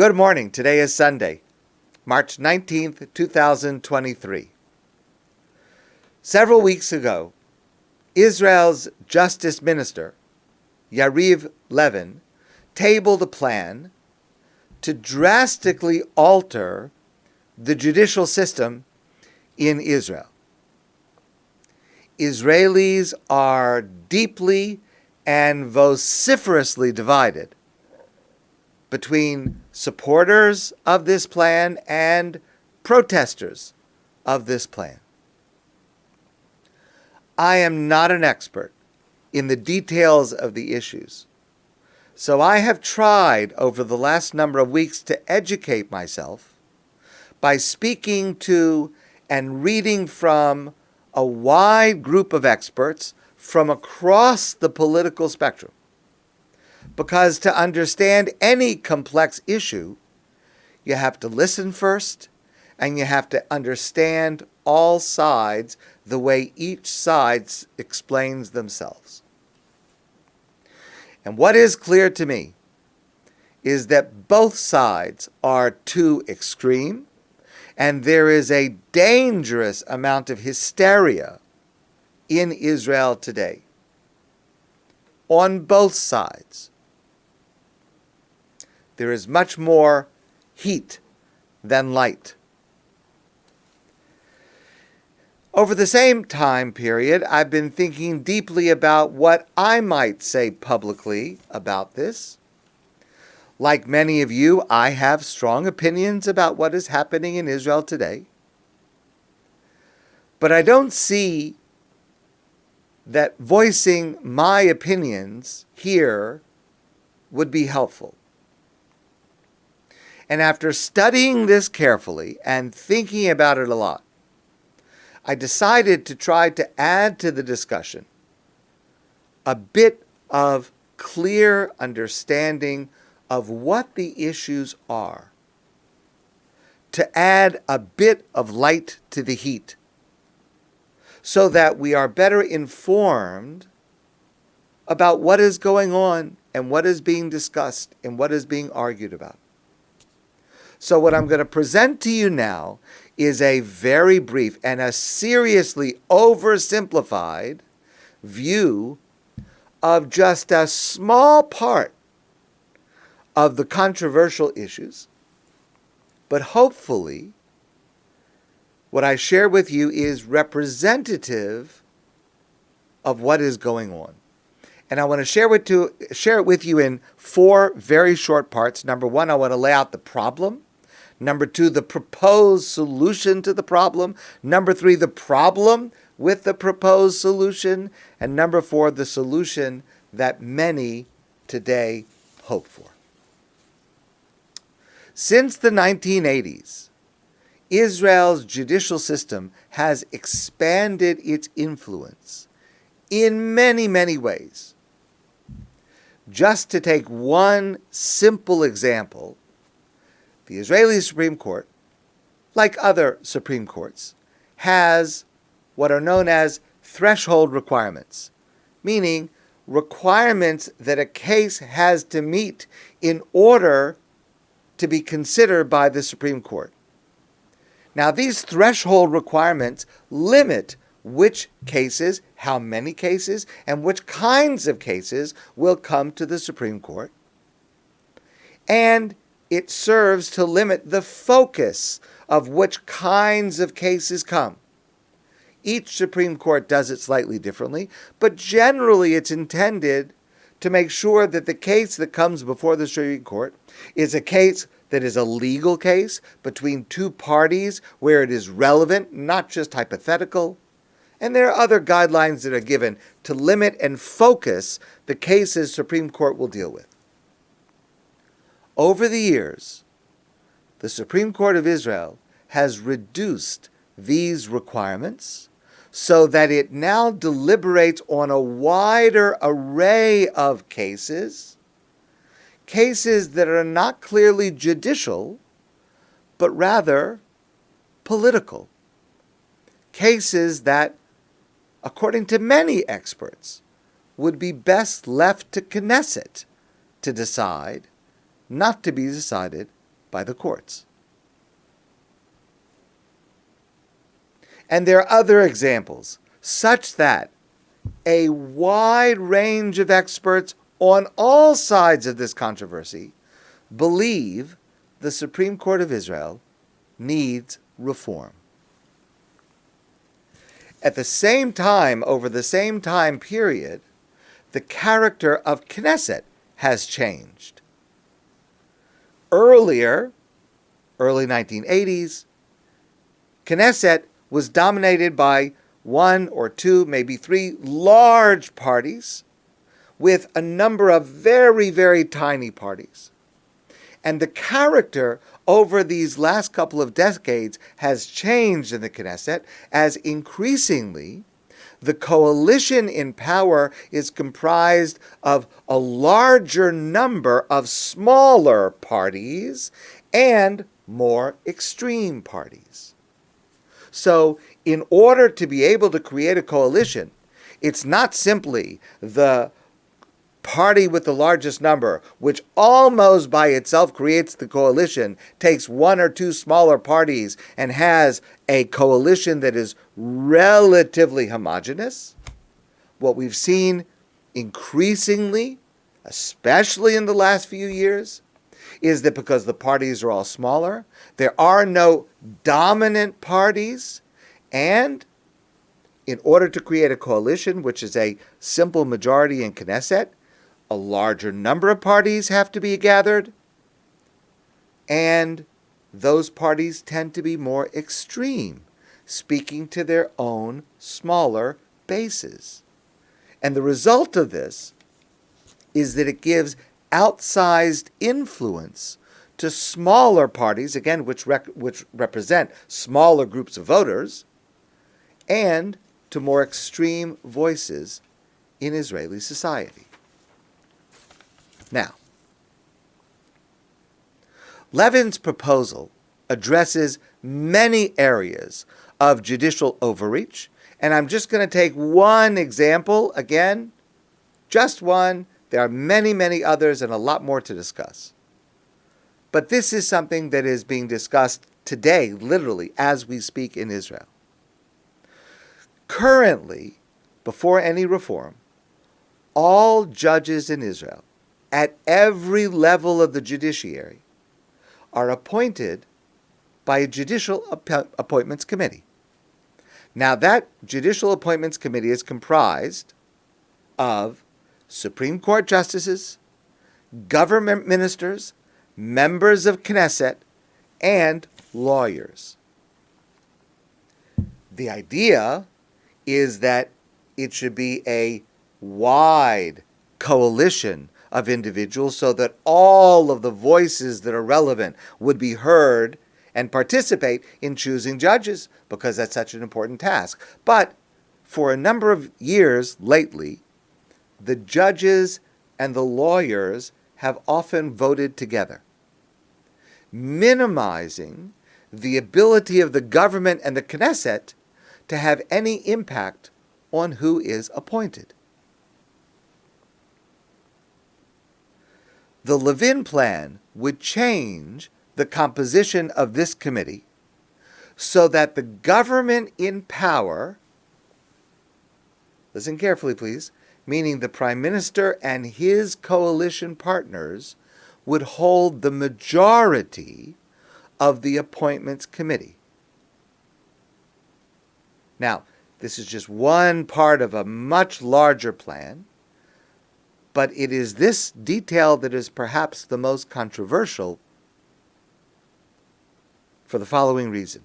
Good morning. Today is Sunday, March 19th, 2023. Several weeks ago, Israel's Justice Minister, Yariv Levin, tabled a plan to drastically alter the judicial system in Israel. Israelis are deeply and vociferously divided between supporters of this plan and protesters of this plan. I am not an expert in the details of the issues, so I have tried over the last number of weeks to educate myself by speaking to and reading from a wide group of experts from across the political spectrum. Because to understand any complex issue, you have to listen first, and you have to understand all sides the way each side explains themselves. And what is clear to me is that both sides are too extreme, and there is a dangerous amount of hysteria in Israel today, on both sides. There is much more heat than light. Over the same time period, I've been thinking deeply about what I might say publicly about this. Like many of you, I have strong opinions about what is happening in Israel today. But I don't see that voicing my opinions here would be helpful. And after studying this carefully and thinking about it a lot, I decided to try to add to the discussion a bit of clear understanding of what the issues are, to add a bit of light to the heat, so that we are better informed about what is going on and what is being discussed and what is being argued about. So what I'm going to present to you now is a very brief and a seriously oversimplified view of just a small part of the controversial issues. But hopefully, what I share with you is representative of what is going on. And I want to share it with you in 4 very short parts. Number 1, I want to lay out the problem. Number 2, the proposed solution to the problem. Number 3, the problem with the proposed solution. And number 4, the solution that many today hope for. Since the 1980s, Israel's judicial system has expanded its influence in many, many ways. Just to take one simple example, the Israeli Supreme Court, like other Supreme Courts, has what are known as threshold requirements, meaning requirements that a case has to meet in order to be considered by the Supreme Court. Now, these threshold requirements limit which cases, how many cases, and which kinds of cases will come to the Supreme Court. And it serves to limit the focus of which kinds of cases come. Each Supreme Court does it slightly differently, but generally it's intended to make sure that the case that comes before the Supreme Court is a case that is a legal case between two parties where it is relevant, not just hypothetical. And there are other guidelines that are given to limit and focus the cases Supreme Court will deal with. Over the years, the Supreme Court of Israel has reduced these requirements so that it now deliberates on a wider array of cases that are not clearly judicial, but rather political. Cases that, according to many experts, would be best left to Knesset to decide, not to be decided by the courts. And there are other examples, such that a wide range of experts on all sides of this controversy believe the Supreme Court of Israel needs reform. At the same time, over the same time period, the character of Knesset has changed. Earlier, early 1980s, Knesset was dominated by one or two, maybe three large parties with a number of very, very tiny parties. And the character over these last couple of decades has changed in the Knesset as increasingly the coalition in power is comprised of a larger number of smaller parties and more extreme parties. So, in order to be able to create a coalition, it's not simply the party with the largest number, which almost by itself creates the coalition, takes one or two smaller parties and has a coalition that is relatively homogeneous. What we've seen increasingly, especially in the last few years, is that because the parties are all smaller, there are no dominant parties, and in order to create a coalition, which is a simple majority in Knesset, a larger number of parties have to be gathered, and those parties tend to be more extreme, speaking to their own smaller bases. And the result of this is that it gives outsized influence to smaller parties, again, which represent smaller groups of voters, and to more extreme voices in Israeli society. Now, Levin's proposal addresses many areas of judicial overreach, and I'm just going to take one example, again, just one. There are many, many others and a lot more to discuss. But this is something that is being discussed today, literally, as we speak in Israel. Currently, before any reform, all judges in Israel, at every level of the judiciary, are appointed by a judicial appointments committee. Now, that judicial appointments committee is comprised of Supreme Court justices, government ministers, members of Knesset, and lawyers. The idea is that it should be a wide coalition of individuals so that all of the voices that are relevant would be heard and participate in choosing judges, because that's such an important task. But for a number of years lately, the judges and the lawyers have often voted together, minimizing the ability of the government and the Knesset to have any impact on who is appointed. The Levin plan would change the composition of this committee so that the government in power, listen carefully please, meaning the Prime Minister and his coalition partners, would hold the majority of the appointments committee. Now, this is just one part of a much larger plan, but it is this detail that is perhaps the most controversial for the following reason.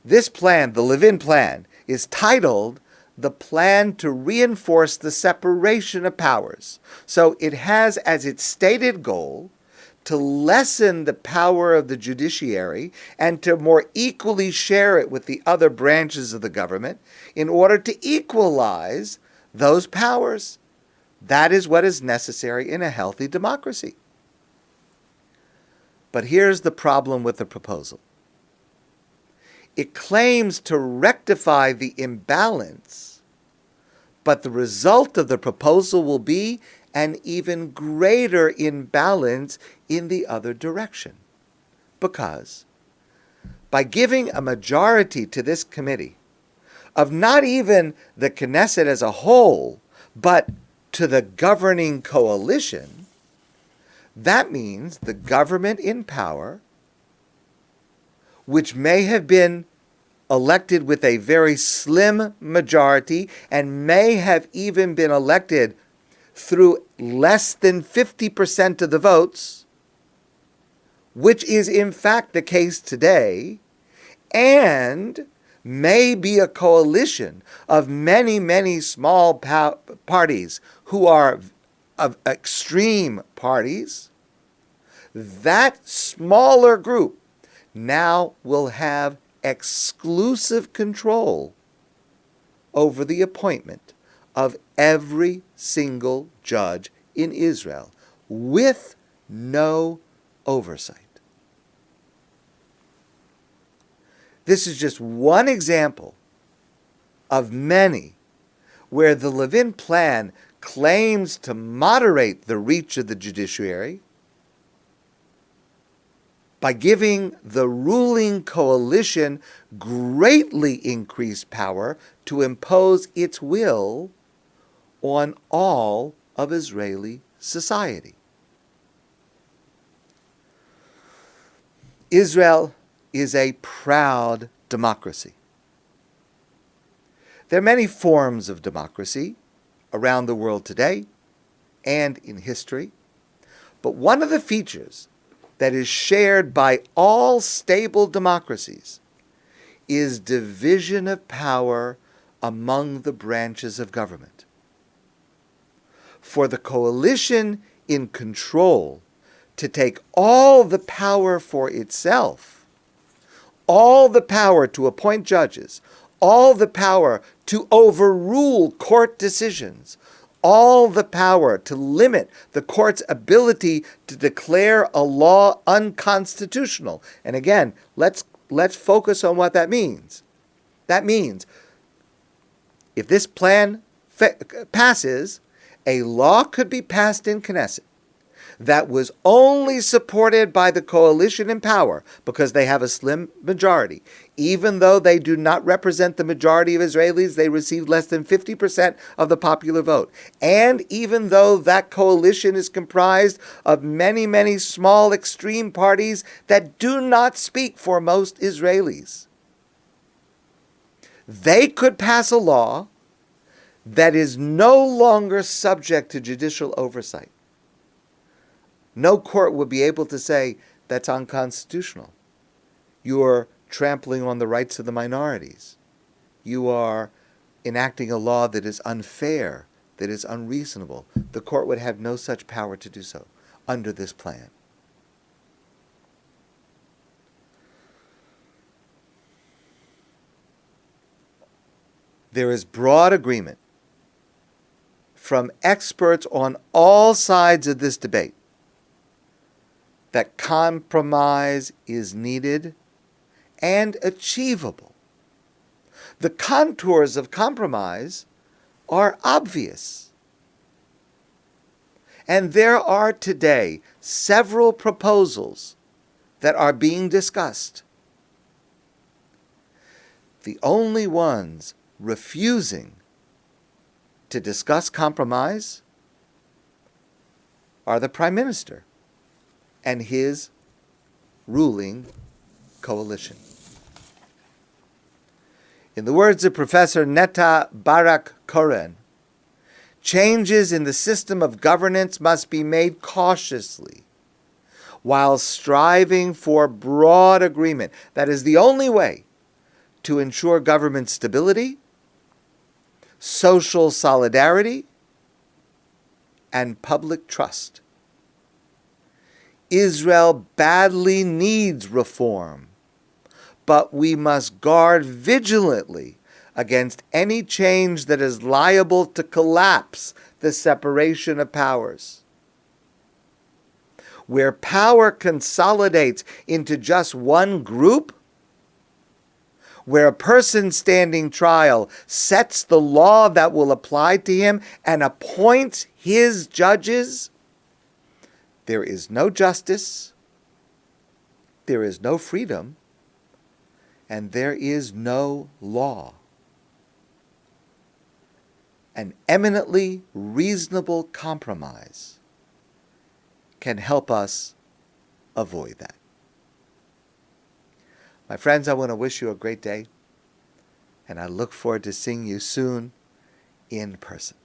This plan, the Levin plan, is titled the plan to reinforce the separation of powers. So it has as its stated goal to lessen the power of the judiciary and to more equally share it with the other branches of the government in order to equalize those powers. That is what is necessary in a healthy democracy. But here's the problem with the proposal. It claims to rectify the imbalance, but the result of the proposal will be an even greater imbalance in the other direction. because by giving a majority to this committee of not even the Knesset as a whole, but to the governing coalition, that means the government in power, which may have been elected with a very slim majority and may have even been elected through less than 50% of the votes, which is in fact the case today, and may be a coalition of many, many small parties who are of extreme parties, that smaller group now will have exclusive control over the appointment of every single judge in Israel with no oversight. This is just one example of many where the Levin plan claims to moderate the reach of the judiciary by giving the ruling coalition greatly increased power to impose its will on all of Israeli society. Israel is a proud democracy. There are many forms of democracy around the world today and in history, but one of the features that is shared by all stable democracies is division of power among the branches of government. For the coalition in control to take all the power for itself, all the power to appoint judges, all the power to overrule court decisions, all the power to limit the court's ability to declare a law unconstitutional. And again, let's focus on what that means. That means if this plan passes, a law could be passed in Knesset that was only supported by the coalition in power because they have a slim majority. Even though they do not represent the majority of Israelis, they receive less than 50% of the popular vote. And even though that coalition is comprised of many, many small extreme parties that do not speak for most Israelis, they could pass a law that is no longer subject to judicial oversight. No court would be able to say that's unconstitutional. You're trampling on the rights of the minorities. You are enacting a law that is unfair, that is unreasonable. The court would have no such power to do so under this plan. There is broad agreement from experts on all sides of this debate that compromise is needed and achievable. The contours of compromise are obvious. And there are today several proposals that are being discussed. The only ones refusing to discuss compromise are the Prime Minister and his ruling coalition. In the words of Professor Netta Barak-Koren, changes in the system of governance must be made cautiously, while striving for broad agreement. That is the only way to ensure government stability, social solidarity, and public trust. Israel badly needs reform, but we must guard vigilantly against any change that is liable to collapse the separation of powers. Where power consolidates into just one group, where a person standing trial sets the law that will apply to him and appoints his judges, there is no justice, there is no freedom and there is no law. An eminently reasonable compromise can help us avoid that. My friends, I want to wish you a great day, and I look forward to seeing you soon in person.